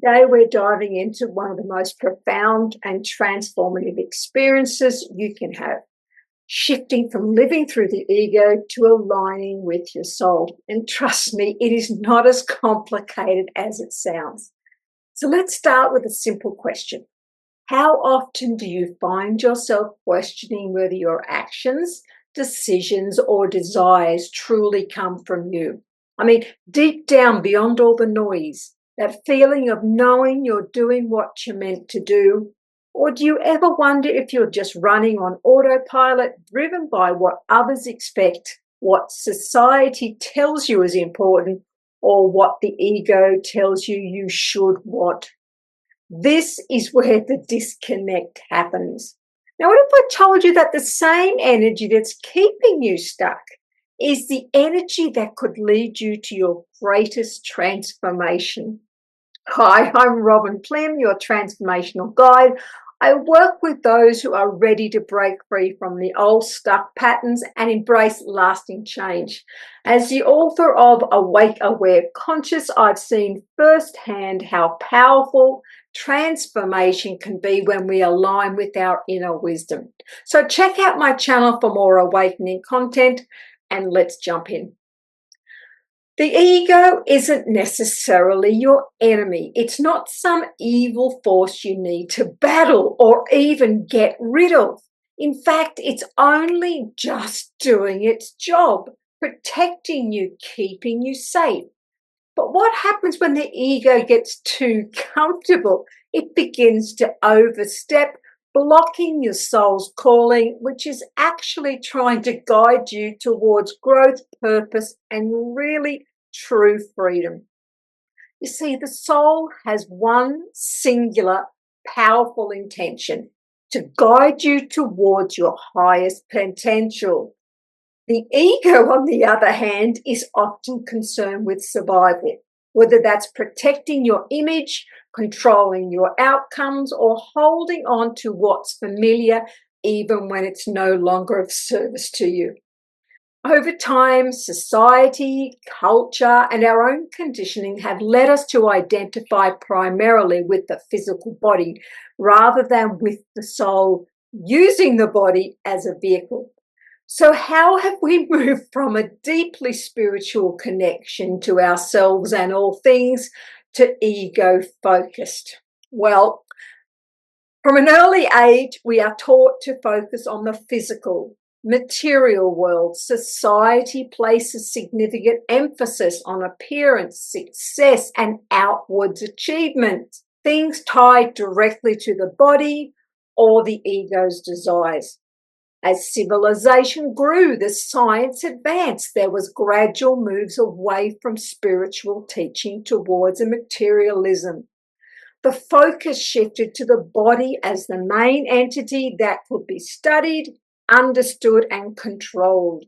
Today, we're diving into one of the most profound and transformative experiences you can have, shifting from living through the ego to aligning with your soul. And trust me, it is not as complicated as it sounds. So let's start with a simple question. How often do you find yourself questioning whether your actions, decisions, or desires truly come from you? I mean, deep down, beyond all the noise, that feeling of knowing you're doing what you're meant to do? Or do you ever wonder if you're just running on autopilot, driven by what others expect, what society tells you is important, or what the ego tells you should want? This is where the disconnect happens. Now, what if I told you that the same energy that's keeping you stuck is the energy that could lead you to your greatest transformation? Hi, I'm Robin Plim, your transformational guide. I work with those who are ready to break free from the old stuck patterns and embrace lasting change. As the author of Awake, Aware, Conscious, I've seen firsthand how powerful transformation can be when we align with our inner wisdom. So check out my channel for more awakening content, and let's jump in. The ego isn't necessarily your enemy. It's not some evil force you need to battle or even get rid of. In fact, it's only just doing its job, protecting you, keeping you safe. But what happens when the ego gets too comfortable? It begins to overstep, blocking your soul's calling, which is actually trying to guide you towards growth, purpose, and really true freedom. You see, the soul has one singular, powerful intention: to guide you towards your highest potential. The ego, on the other hand, is often concerned with survival, whether that's protecting your image, controlling your outcomes, or holding on to what's familiar, even when it's no longer of service to you. Over time, society, culture, and our own conditioning have led us to identify primarily with the physical body rather than with the soul, using the body as a vehicle. So how have we moved from a deeply spiritual connection to ourselves and all things to ego-focused? Well, from an early age, we are taught to focus on the physical, material world. Society places significant emphasis on appearance, success, and outwards achievement, things tied directly to the body or the ego's desires. As civilization grew, the science advanced, there was gradual moves away from spiritual teaching towards a materialism. The focus shifted to the body as the main entity that could be studied, understood, and controlled.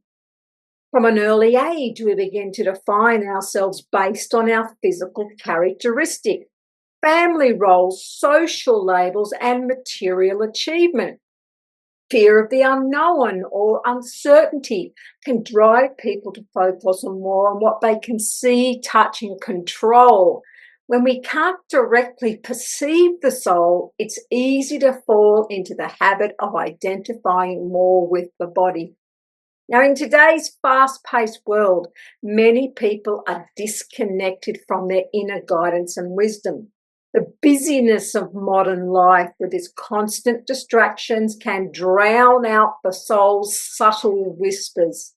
From an early age, we begin to define ourselves based on our physical characteristic, family roles, social labels, and material achievement. Fear of the unknown or uncertainty can drive people to focus more on what they can see, touch, and control. When we can't directly perceive the soul, it's easy to fall into the habit of identifying more with the body. Now, in today's fast-paced world, many people are disconnected from their inner guidance and wisdom. The busyness of modern life with its constant distractions can drown out the soul's subtle whispers.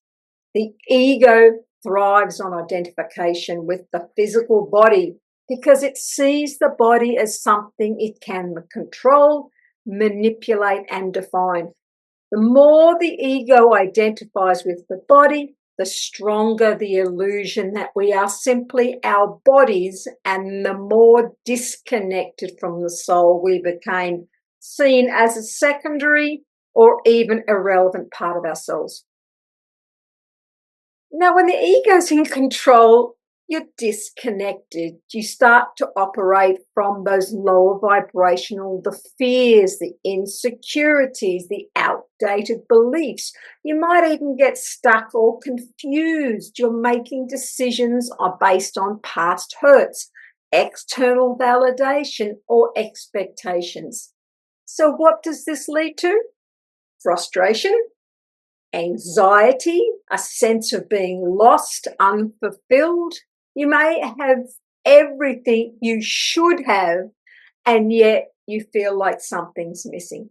The ego thrives on identification with the physical body because it sees the body as something it can control, manipulate, and define. The more the ego identifies with the body, the stronger the illusion that we are simply our bodies, and the more disconnected from the soul we became, seen as a secondary or even irrelevant part of ourselves. Now, when the ego's in control, you're disconnected. You start to operate from those lower vibrational, the fears, the insecurities, the outdated beliefs. You might even get stuck or confused. You're making decisions are based on past hurts, external validation or expectations. So what does this lead to? Frustration, anxiety, a sense of being lost, unfulfilled. You may have everything you should have, and yet you feel like something's missing.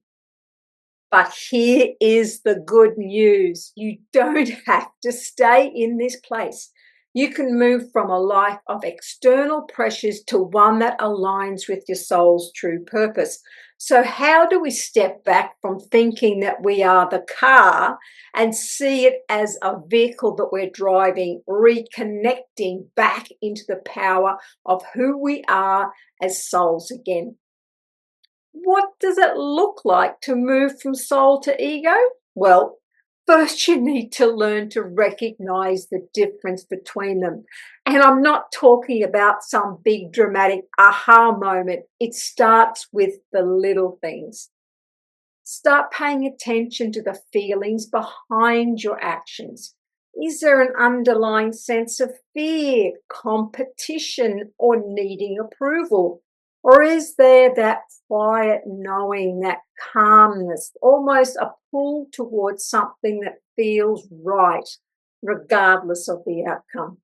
But here is the good news. You don't have to stay in this place. You can move from a life of external pressures to one that aligns with your soul's true purpose. So how do we step back from thinking that we are the car and see it as a vehicle that we're driving, reconnecting back into the power of who we are as souls again? What does it look like to move from soul to ego? Well, first you need to learn to recognize the difference between them. And I'm not talking about some big dramatic aha moment. It starts with the little things. Start paying attention to the feelings behind your actions. Is there an underlying sense of fear, competition, or needing approval? Or is there that quiet knowing, that calmness, almost a pull towards something that feels right, regardless of the outcome?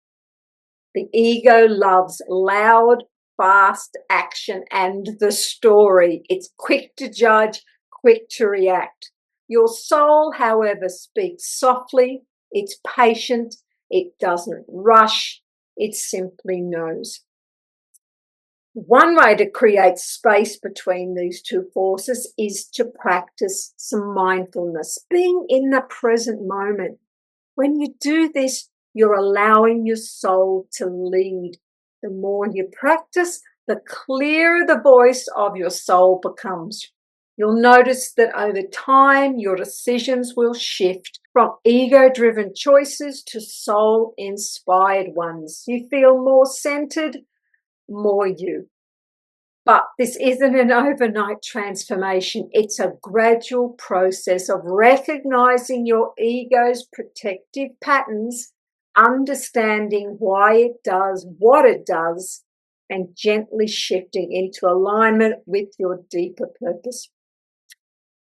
The ego loves loud, fast action and the story. It's quick to judge, quick to react. Your soul, however, speaks softly. It's patient. It doesn't rush. It simply knows. One way to create space between these two forces is to practice some mindfulness, being in the present moment. When you do this, you're allowing your soul to lead. The more you practice, the clearer the voice of your soul becomes. You'll notice that over time, your decisions will shift from ego-driven choices to soul-inspired ones. You feel more centered, more you. But this isn't an overnight transformation. It's a gradual process of recognizing your ego's protective patterns, understanding why it does what it does, and gently shifting into alignment with your deeper purpose.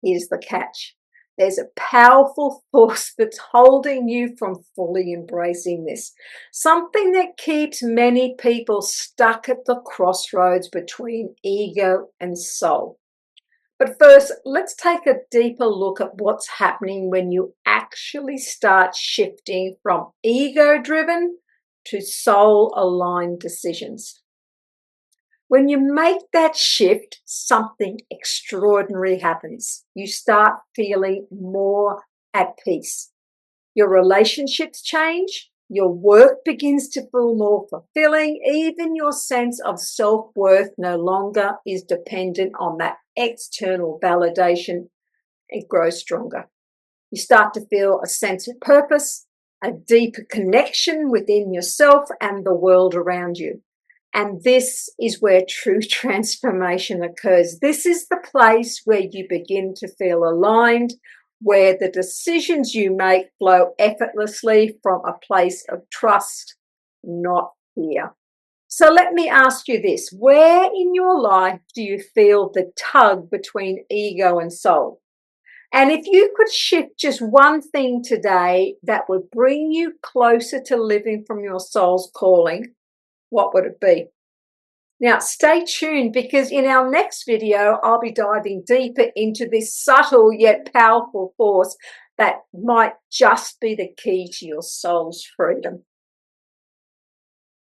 Here's the catch. There's a powerful force that's holding you from fully embracing this. Something that keeps many people stuck at the crossroads between ego and soul. But first, let's take a deeper look at what's happening when you actually start shifting from ego-driven to soul-aligned decisions. When you make that shift, something extraordinary happens. You start feeling more at peace. Your relationships change. Your work begins to feel more fulfilling. Even your sense of self-worth no longer is dependent on that external validation. It grows stronger. You start to feel a sense of purpose, a deeper connection within yourself and the world around you. And this is where true transformation occurs. This is the place where you begin to feel aligned, where the decisions you make flow effortlessly from a place of trust, not fear. So let me ask you this. Where in your life do you feel the tug between ego and soul? And if you could shift just one thing today that would bring you closer to living from your soul's calling, what would it be? Now, stay tuned because in our next video, I'll be diving deeper into this subtle yet powerful force that might just be the key to your soul's freedom.